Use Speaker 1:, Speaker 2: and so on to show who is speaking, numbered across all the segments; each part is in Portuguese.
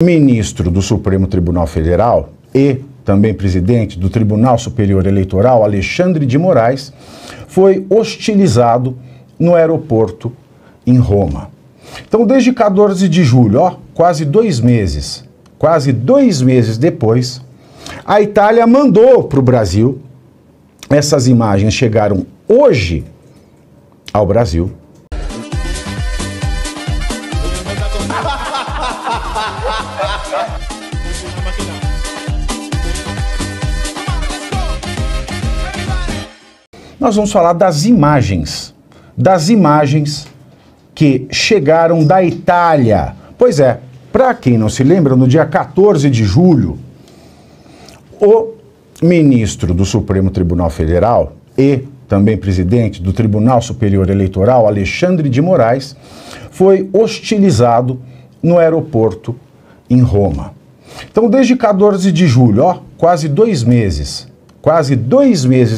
Speaker 1: Ministro do Supremo Tribunal Federal e também presidente do Tribunal Superior Eleitoral, Alexandre de Moraes, foi hostilizado no aeroporto em Roma. Então, desde 14 de julho, quase 2 meses depois, a Itália mandou para o Brasil. Essas imagens chegaram hoje ao Brasil. Nós vamos falar das imagens que chegaram da Itália. Pois é, para quem não se lembra, no dia 14 de julho, o ministro do Supremo Tribunal Federal e também presidente do Tribunal Superior Eleitoral, Alexandre de Moraes, foi hostilizado no aeroporto em Roma. Então, desde 14 de julho, quase 2 meses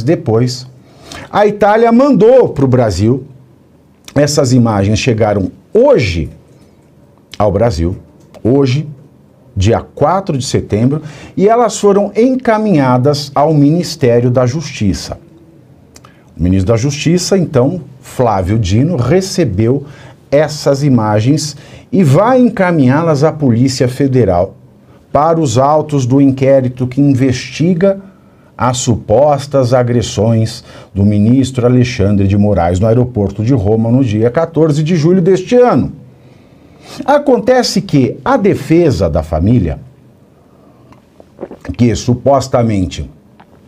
Speaker 1: depois, a Itália mandou para o Brasil. Essas imagens chegaram hoje ao Brasil, hoje, dia 4 de setembro, e elas foram encaminhadas ao Ministério da Justiça. O ministro da Justiça, então, Flávio Dino, recebeu essas imagens e vai encaminhá-las à Polícia Federal para os autos do inquérito que investiga as supostas agressões do ministro Alexandre de Moraes no aeroporto de Roma no dia 14 de julho deste ano. Acontece que a defesa da família, que supostamente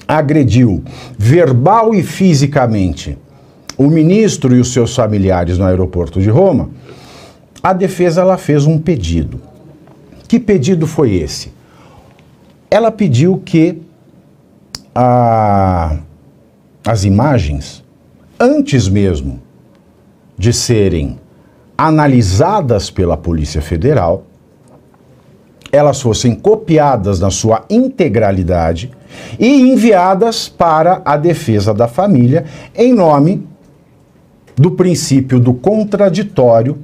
Speaker 1: agrediu verbal e fisicamente o ministro e os seus familiares no aeroporto de Roma, a defesa ela fez um pedido. Que pedido foi esse? Ela pediu que as imagens, antes mesmo de serem analisadas pela Polícia Federal, elas fossem copiadas na sua integralidade e enviadas para a defesa da família em nome do princípio do contraditório,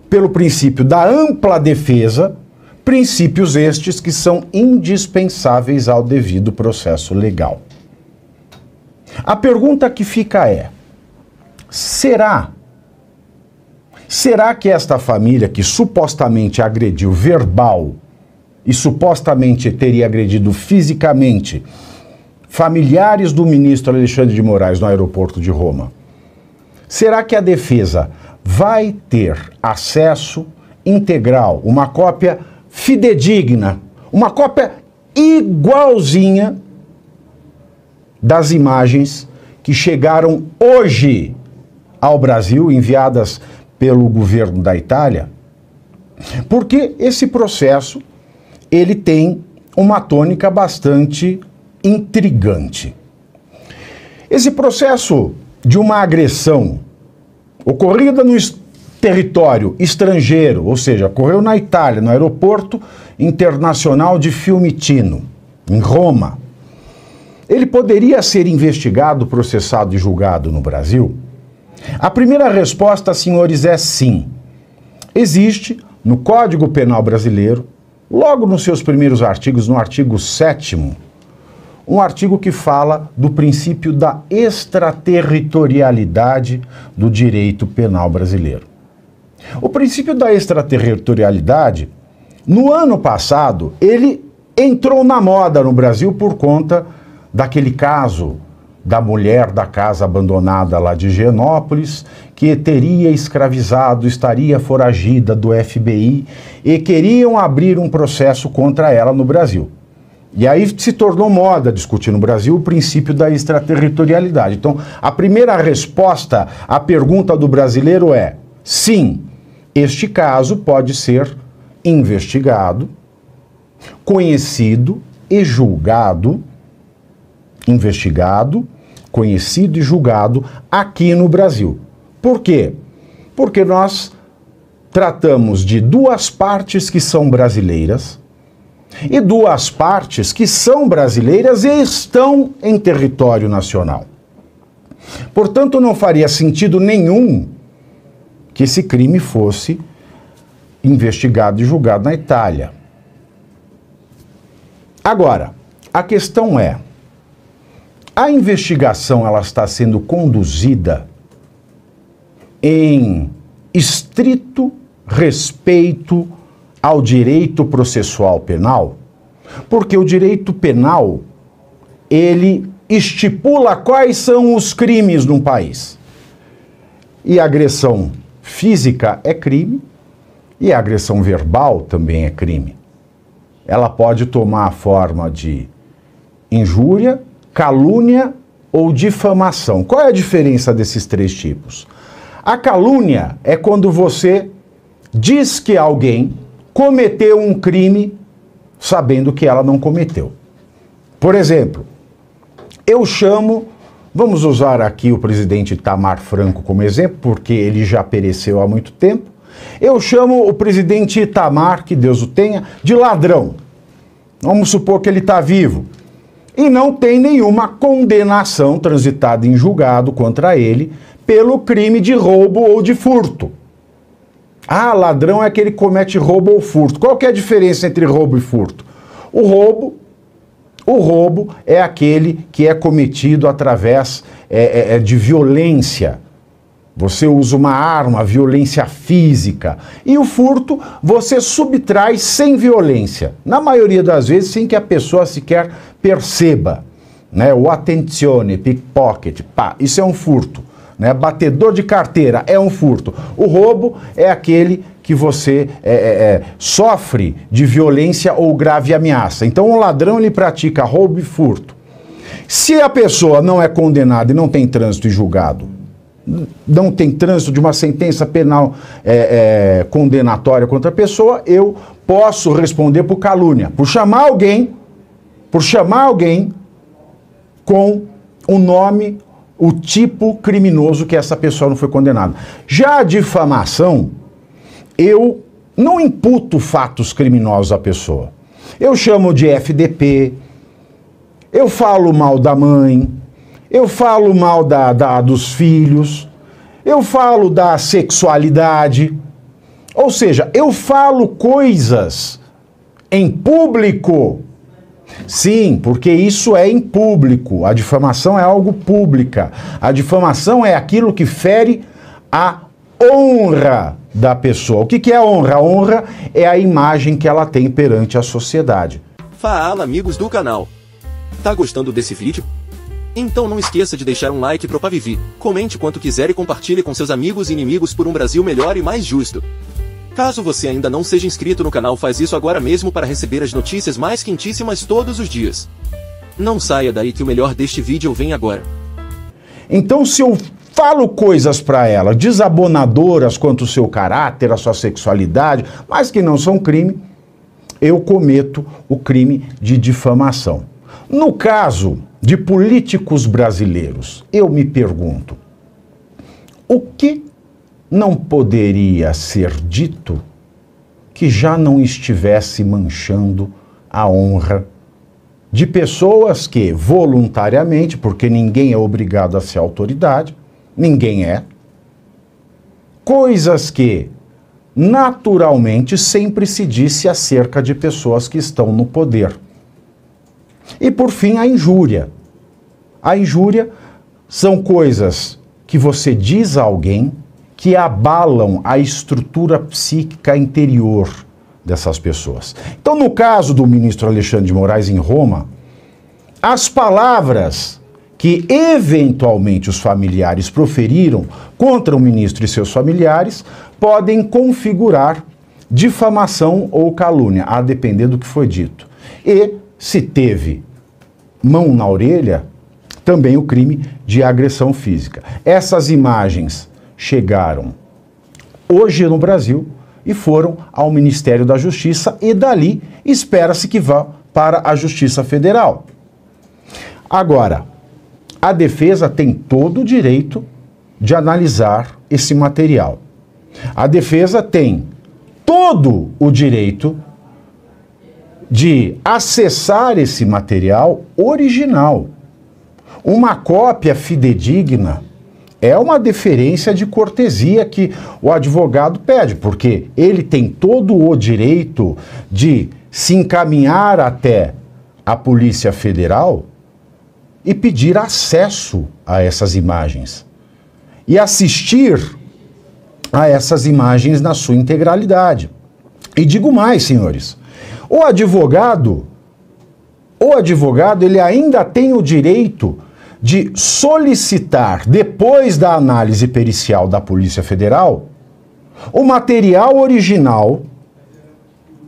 Speaker 1: pelo princípio da ampla defesa, princípios estes que são indispensáveis ao devido processo legal. A pergunta que fica é: será que esta família que supostamente agrediu verbal e supostamente teria agredido fisicamente familiares do ministro Alexandre de Moraes no aeroporto de Roma, será que a defesa vai ter acesso integral, uma cópia fidedigna, uma cópia igualzinha das imagens que chegaram hoje ao Brasil, enviadas pelo governo da Itália? Porque esse processo, ele tem uma tônica bastante intrigante. Esse processo de uma agressão ocorrida no território estrangeiro, ou seja, ocorreu na Itália, no aeroporto internacional de Fiumicino, em Roma, ele poderia ser investigado, processado e julgado no Brasil? A primeira resposta, senhores, é sim. Existe no Código Penal Brasileiro, logo nos seus primeiros artigos, no artigo 7º, um artigo que fala do princípio da extraterritorialidade do direito penal brasileiro. O princípio da extraterritorialidade, no ano passado, ele entrou na moda no Brasil por conta daquele caso da mulher da casa abandonada lá de Higienópolis, que teria escravizado, estaria foragida do FBI e queriam abrir um processo contra ela no Brasil. E aí se tornou moda discutir no Brasil o princípio da extraterritorialidade. Então, a primeira resposta à pergunta do brasileiro é: sim, este caso pode ser investigado, conhecido e julgado, conhecido e julgado aqui no Brasil. Por quê? Porque nós tratamos de duas partes que são brasileiras e duas partes que são brasileiras e estão em território nacional. Portanto, não faria sentido nenhum que esse crime fosse investigado e julgado na Itália. Agora, a questão é, a investigação ela está sendo conduzida em estrito respeito ao direito processual penal? Porque o direito penal, ele estipula quais são os crimes num país. E a agressão física é crime, e a agressão verbal também é crime. Ela pode tomar a forma de injúria, calúnia ou difamação. Qual é a diferença desses três tipos? A calúnia é quando você diz que alguém cometeu um crime sabendo que ela não cometeu. Por exemplo, eu chamo, vamos usar aqui o presidente Itamar Franco como exemplo, porque ele já pereceu há muito tempo. Eu chamo o presidente Itamar, que Deus o tenha, de ladrão. Vamos supor que ele está vivo. E não tem nenhuma condenação transitada em julgado contra ele pelo crime de roubo ou de furto. Ah, ladrão é aquele que comete roubo ou furto. Qual que é a diferença entre roubo e furto? O roubo é aquele que é cometido através de violência. Você usa uma arma, violência física. E o furto, você subtrai sem violência. Na maioria das vezes, sem que a pessoa sequer perceba. Né? O attenzione, pickpocket, pá, isso é um furto. Né? Batedor de carteira é um furto. O roubo é aquele que você sofre de violência ou grave ameaça. Então, o ladrão, ele pratica roubo e furto. Se a pessoa não é condenada e não tem trânsito e julgado, não tem trânsito de uma sentença penal condenatória contra a pessoa, eu posso responder por calúnia, por chamar alguém com o nome, o tipo criminoso que essa pessoa não foi condenada. Já a difamação, eu não imputo fatos criminosos à pessoa. Eu chamo de FDP, eu falo mal da mãe, eu falo mal dos filhos, eu falo da sexualidade, ou seja, eu falo coisas em público. Sim, porque isso é em público. A difamação é algo pública. A difamação é aquilo que fere a honra da pessoa. O que é a honra? A honra é a imagem que ela tem perante a sociedade.
Speaker 2: Fala, amigos do canal. Tá gostando desse vídeo? Então não esqueça de deixar um like pro Pavivi, comente quanto quiser e compartilhe com seus amigos e inimigos por um Brasil melhor e mais justo. Caso você ainda não seja inscrito no canal, faz isso agora mesmo para receber as notícias mais quentíssimas todos os dias. Não saia daí que o melhor deste vídeo vem agora.
Speaker 1: Então, se eu falo coisas para ela desabonadoras quanto o seu caráter, a sua sexualidade, mas que não são crime, eu cometo o crime de difamação. No caso de políticos brasileiros, eu me pergunto, o que não poderia ser dito que já não estivesse manchando a honra de pessoas que voluntariamente, porque ninguém é obrigado a ser autoridade, ninguém é, coisas que naturalmente sempre se disse acerca de pessoas que estão no poder. E por fim, a injúria. A injúria são coisas que você diz a alguém que abalam a estrutura psíquica interior dessas pessoas. Então, no caso do ministro Alexandre de Moraes em Roma, as palavras que eventualmente os familiares proferiram contra o ministro e seus familiares podem configurar difamação ou calúnia, a depender do que foi dito. E, se teve mão na orelha, também o crime de agressão física. Essas imagens chegaram hoje no Brasil e foram ao Ministério da Justiça e dali espera-se que vá para a Justiça Federal. Agora, a defesa tem todo o direito de analisar esse material. A defesa tem todo o direito de acessar esse material original. Uma cópia fidedigna é uma deferência de cortesia que o advogado pede, porque ele tem todo o direito de se encaminhar até a Polícia Federal e pedir acesso a essas imagens e assistir a essas imagens na sua integralidade. E digo mais, senhores, o advogado ele ainda tem o direito de solicitar, depois da análise pericial da Polícia Federal, o material original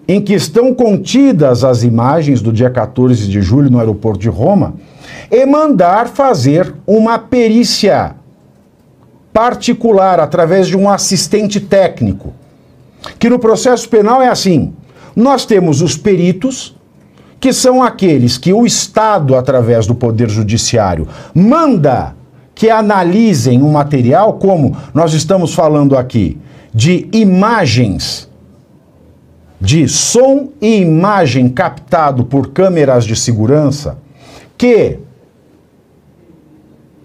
Speaker 1: em que estão contidas as imagens do dia 14 de julho no aeroporto de Roma e mandar fazer uma perícia particular através de um assistente técnico. Que no processo penal é assim: nós temos os peritos, que são aqueles que o Estado, através do Poder Judiciário, manda que analisem o material, como nós estamos falando aqui, de imagens, de som e imagem captado por câmeras de segurança, que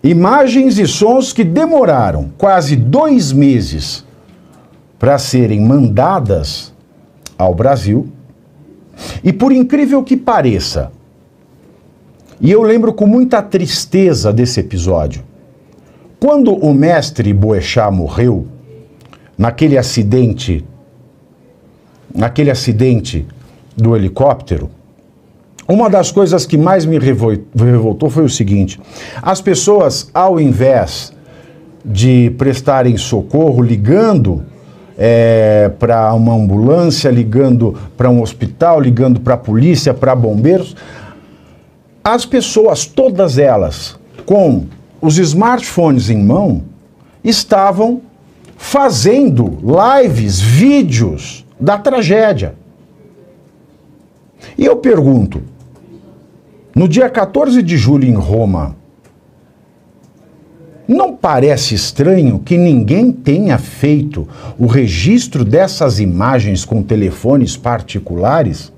Speaker 1: imagens e sons que demoraram quase 2 meses para serem mandadas ao Brasil. E por incrível que pareça, e eu lembro com muita tristeza desse episódio, quando o mestre Boechat morreu, naquele acidente do helicóptero, uma das coisas que mais me revoltou foi o seguinte: as pessoas, ao invés de prestarem socorro ligando para uma ambulância, ligando para um hospital, ligando para a polícia, para bombeiros, as pessoas, todas elas, com os smartphones em mão, estavam fazendo lives, vídeos da tragédia. E eu pergunto, no dia 14 de julho em Roma, não parece estranho que ninguém tenha feito o registro dessas imagens com telefones particulares?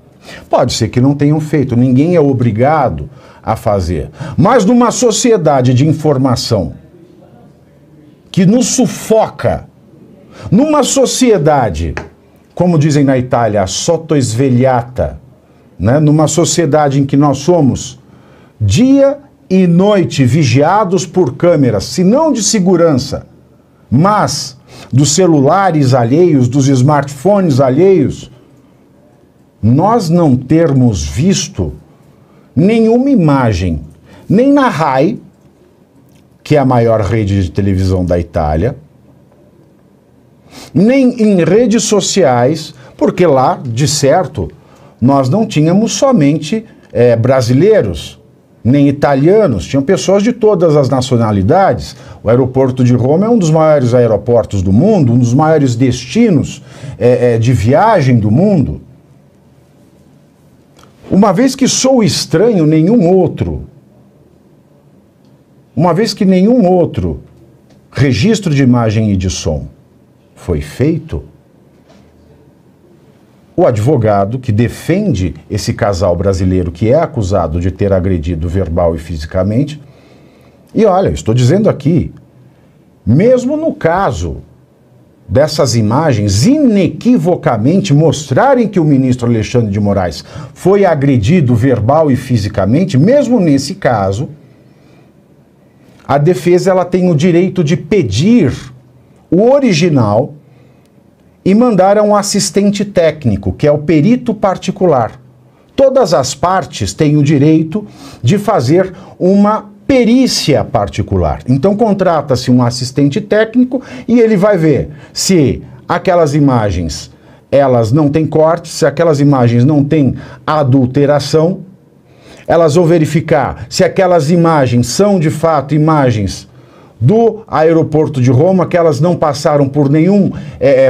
Speaker 1: Pode ser que não tenham feito, ninguém é obrigado a fazer. Mas numa sociedade de informação que nos sufoca, numa sociedade, como dizem na Itália, sottoesvegliata, né? Numa sociedade em que nós somos dia e noite vigiados por câmeras, se não de segurança, mas dos celulares alheios, dos smartphones alheios, nós não termos visto nenhuma imagem, nem na RAI, que é a maior rede de televisão da Itália, nem em redes sociais, porque lá, de certo, nós não tínhamos somente brasileiros, nem italianos, tinham pessoas de todas as nacionalidades. O aeroporto de Roma é um dos maiores aeroportos do mundo, um dos maiores destinos de viagem do mundo. Uma vez que sou estranho, uma vez que nenhum outro registro de imagem e de som foi feito, o advogado que defende esse casal brasileiro que é acusado de ter agredido verbal e fisicamente, e olha, estou dizendo aqui, mesmo no caso dessas imagens inequivocamente mostrarem que o ministro Alexandre de Moraes foi agredido verbal e fisicamente, mesmo nesse caso, a defesa ela tem o direito de pedir o original e mandar a um assistente técnico, que é o perito particular. Todas as partes têm o direito de fazer uma perícia particular. Então contrata-se um assistente técnico e ele vai ver se aquelas imagens elas não têm cortes, se aquelas imagens não têm adulteração. Elas vão verificar se aquelas imagens são de fato imagens do aeroporto de Roma, que elas não passaram por nenhum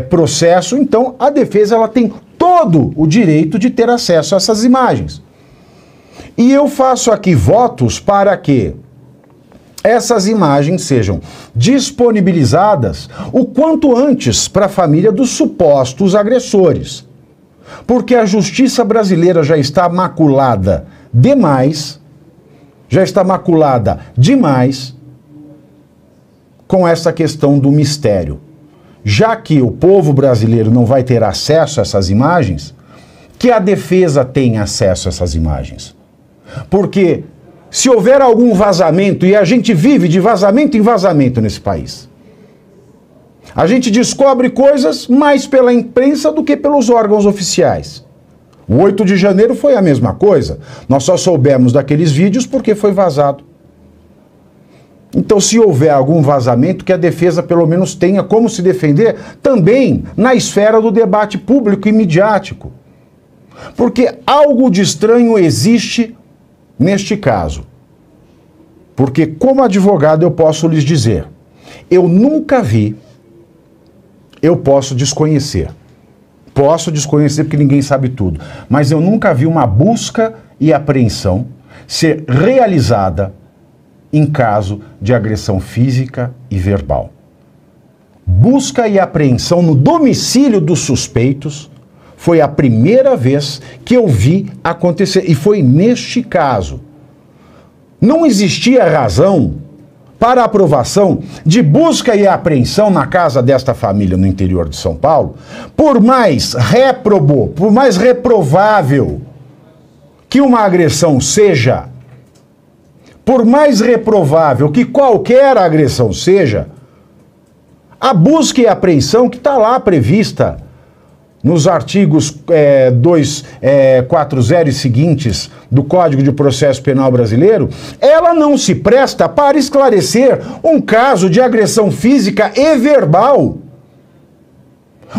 Speaker 1: processo. Então a defesa ela tem todo o direito de ter acesso a essas imagens. E eu faço aqui votos para que essas imagens sejam disponibilizadas o quanto antes para a família dos supostos agressores. Porque a justiça brasileira já está maculada demais, com essa questão do mistério. Já que o povo brasileiro não vai ter acesso a essas imagens, que a defesa tenha acesso a essas imagens. Porque se houver algum vazamento, e a gente vive de vazamento em vazamento nesse país, a gente descobre coisas mais pela imprensa do que pelos órgãos oficiais. O 8 de janeiro foi a mesma coisa. Nós só soubemos daqueles vídeos porque foi vazado. Então, se houver algum vazamento, que a defesa pelo menos tenha como se defender também na esfera do debate público e midiático. Porque algo de estranho existe neste caso. Porque, como advogado, eu posso lhes dizer, eu nunca vi, eu posso desconhecer. Posso desconhecer porque ninguém sabe tudo, mas eu nunca vi uma busca e apreensão ser realizada em caso de agressão física e verbal. Busca e apreensão no domicílio dos suspeitos foi a primeira vez que eu vi acontecer, e foi neste caso. Não existia razão para a aprovação de busca e apreensão na casa desta família no interior de São Paulo, por mais reprovável que uma agressão seja, por mais reprovável que qualquer agressão seja, a busca e apreensão que está lá prevista nos artigos 240 e seguintes do Código de Processo Penal Brasileiro, ela não se presta para esclarecer um caso de agressão física e verbal.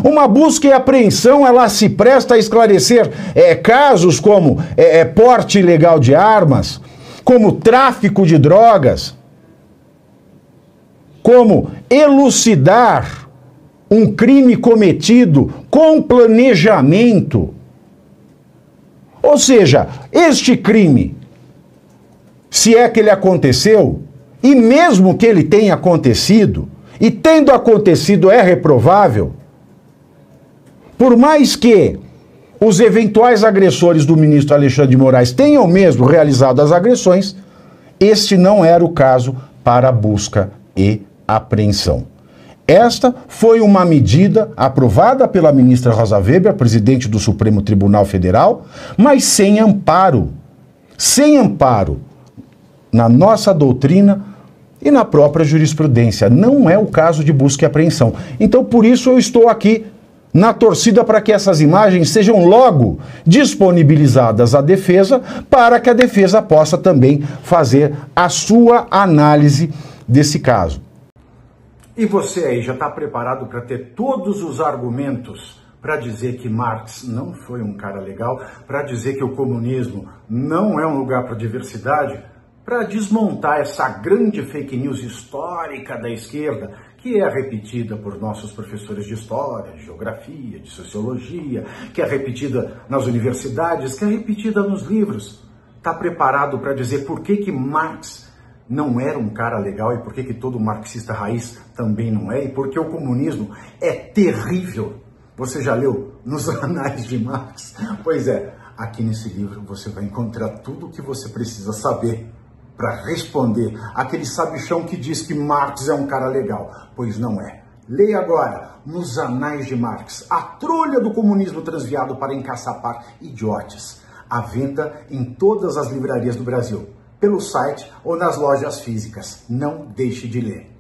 Speaker 1: Uma busca e apreensão, ela se presta a esclarecer casos como porte ilegal de armas, como tráfico de drogas, como elucidar um crime cometido com planejamento. Ou seja, este crime, se é que ele aconteceu, e mesmo que ele tenha acontecido, e tendo acontecido é reprovável, por mais que os eventuais agressores do ministro Alexandre de Moraes tenham mesmo realizado as agressões, este não era o caso para busca e apreensão. Esta foi uma medida aprovada pela ministra Rosa Weber, presidente do Supremo Tribunal Federal, mas sem amparo na nossa doutrina e na própria jurisprudência. Não é o caso de busca e apreensão. Então, por isso eu estou aqui na torcida para que essas imagens sejam logo disponibilizadas à defesa, para que a defesa possa também fazer a sua análise desse caso.
Speaker 3: E você aí já está preparado para ter todos os argumentos para dizer que Marx não foi um cara legal, para dizer que o comunismo não é um lugar para diversidade, para desmontar essa grande fake news histórica da esquerda, que é repetida por nossos professores de história, de geografia, de sociologia, que é repetida nas universidades, que é repetida nos livros. Está preparado para dizer por que Marx não era um cara legal e por que todo marxista raiz também não é, e porque o comunismo é terrível. Você já leu nos Anais de Marx? Pois é, aqui nesse livro você vai encontrar tudo o que você precisa saber para responder aquele sabichão que diz que Marx é um cara legal, pois não é. Leia agora, nos Anais de Marx, a trolha do comunismo transviado para encaçapar idiotas, à venda em todas as livrarias do Brasil, pelo site ou nas lojas físicas. Não deixe de ler.